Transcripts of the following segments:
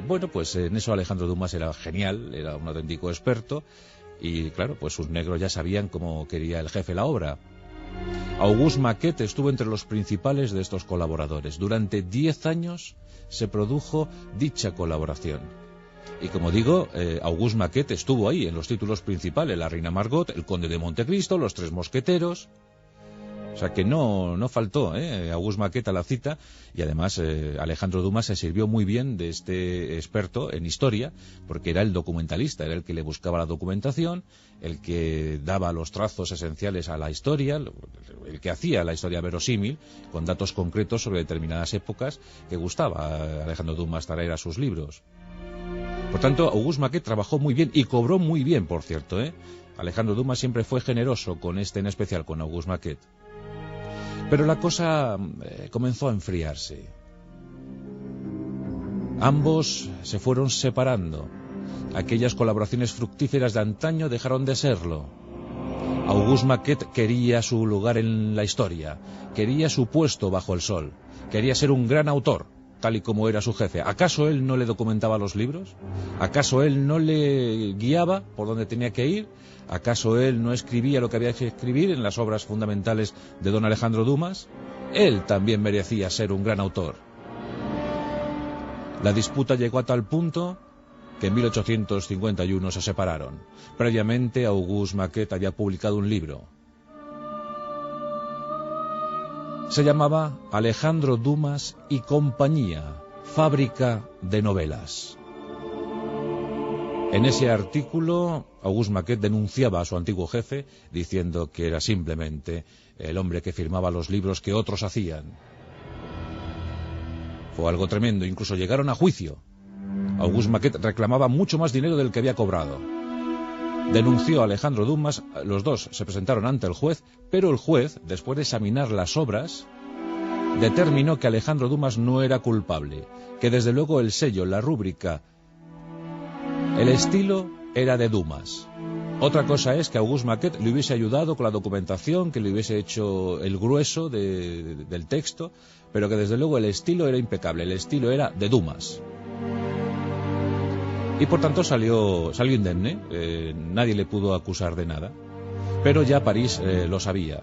Bueno, pues en eso Alejandro Dumas era genial, era un auténtico experto, y claro, pues sus negros ya sabían cómo quería el jefe la obra. Auguste Maquet estuvo entre los principales de estos colaboradores. Durante 10 años se produjo dicha colaboración. Y como digo, Auguste Maquet estuvo ahí en los títulos principales: La Reina Margot, El Conde de Montecristo, Los Tres Mosqueteros. O sea que no faltó Auguste Maquet a la cita, y además Alejandro Dumas se sirvió muy bien de este experto en historia, porque era el documentalista, era el que le buscaba la documentación, el que daba los trazos esenciales a la historia, el que hacía la historia verosímil, con datos concretos sobre determinadas épocas que gustaba a Alejandro Dumas traer a sus libros. Por tanto, Auguste Maquet trabajó muy bien y cobró muy bien, por cierto. Alejandro Dumas siempre fue generoso con en especial con Auguste Maquet. Pero la cosa comenzó a enfriarse. Ambos se fueron separando. Aquellas colaboraciones fructíferas de antaño dejaron de serlo. Auguste Maquet quería su lugar en la historia, quería su puesto bajo el sol, quería ser un gran autor, tal y como era su jefe. ¿Acaso él no le documentaba los libros? ¿Acaso él no le guiaba por donde tenía que ir? ¿Acaso él no escribía lo que había que escribir en las obras fundamentales de don Alejandro Dumas? Él también merecía ser un gran autor. La disputa llegó a tal punto que en 1851 se separaron. Previamente, Auguste Maquet había publicado un libro. Se llamaba Alejandro Dumas y compañía, fábrica de novelas. En ese artículo, Auguste Maquet denunciaba a su antiguo jefe, diciendo que era simplemente el hombre que firmaba los libros que otros hacían. Fue algo tremendo, incluso llegaron a juicio. Auguste Maquet reclamaba mucho más dinero del que había cobrado. Denunció a Alejandro Dumas, los dos se presentaron ante el juez, pero el juez, después de examinar las obras, determinó que Alejandro Dumas no era culpable, que desde luego el sello, la rúbrica, el estilo era de Dumas. Otra cosa es que Auguste Maquet le hubiese ayudado con la documentación, que le hubiese hecho el grueso del texto, pero que desde luego el estilo era impecable, el estilo era de Dumas. Y por tanto salió indemne, nadie le pudo acusar de nada, pero ya París lo sabía.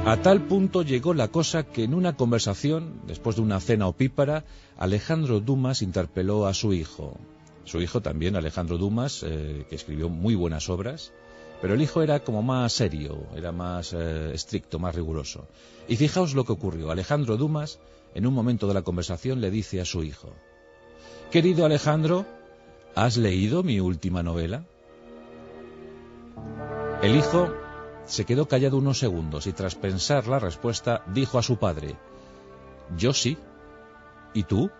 A tal punto llegó la cosa que en una conversación, después de una cena opípara, Alejandro Dumas interpeló a su hijo. Su hijo también, Alejandro Dumas, que escribió muy buenas obras, pero el hijo era como más serio, era más estricto, más riguroso. Y fijaos lo que ocurrió. Alejandro Dumas, en un momento de la conversación, le dice a su hijo: «Querido Alejandro, ¿has leído mi última novela?». El hijo se quedó callado unos segundos y tras pensar la respuesta dijo a su padre: «Yo sí. ¿Y tú?».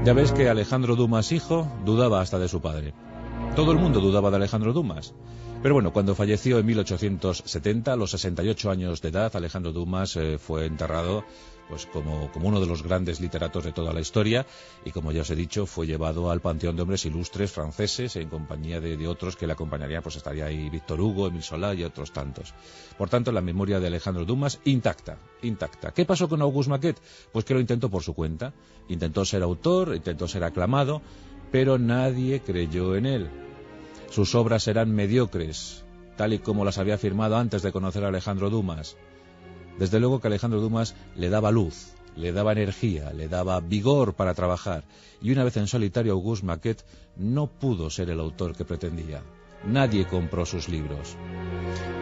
Ya ves que Alejandro Dumas, hijo, dudaba hasta de su padre. Todo el mundo dudaba de Alejandro Dumas. Pero bueno, cuando falleció en 1870, a los 68 años de edad, Alejandro Dumas fue enterrado pues como uno de los grandes literatos de toda la historia, y como ya os he dicho, fue llevado al Panteón de Hombres Ilustres franceses en compañía de otros que le acompañarían. Pues estaría ahí Víctor Hugo, Émile Zola y otros tantos. Por tanto, la memoria de Alejandro Dumas intacta. ¿Qué pasó con Auguste Maquet? Pues que lo intentó por su cuenta. Intentó ser autor, intentó ser aclamado, pero nadie creyó en él. Sus obras eran mediocres, tal y como las había afirmado antes de conocer a Alejandro Dumas. Desde luego que Alejandro Dumas le daba luz, le daba energía, le daba vigor para trabajar, y una vez en solitario Auguste Maquet no pudo ser el autor que pretendía. Nadie compró sus libros.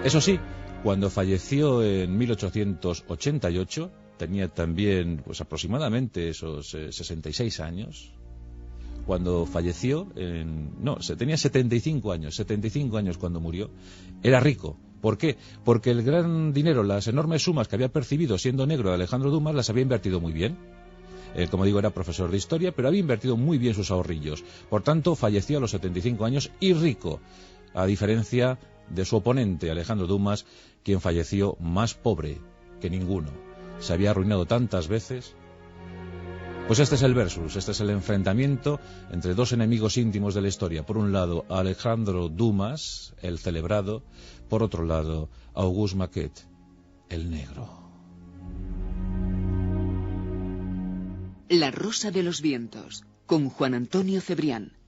Eso sí, cuando falleció en 1888, tenía también pues aproximadamente esos 66 años. Cuando falleció, tenía 75 años cuando murió, era rico. ¿Por qué? Porque el gran dinero, las enormes sumas que había percibido siendo negro de Alejandro Dumas, las había invertido muy bien. Como digo, era profesor de historia, pero había invertido muy bien sus ahorrillos. Por tanto, falleció a los 75 años y rico, a diferencia de su oponente, Alejandro Dumas, quien falleció más pobre que ninguno. Se había arruinado tantas veces. Pues este es el versus, este es el enfrentamiento entre dos enemigos íntimos de la historia. Por un lado, Alejandro Dumas, el celebrado; por otro lado, Auguste Maquet, el negro. La rosa de los vientos, con Juan Antonio Cebrián.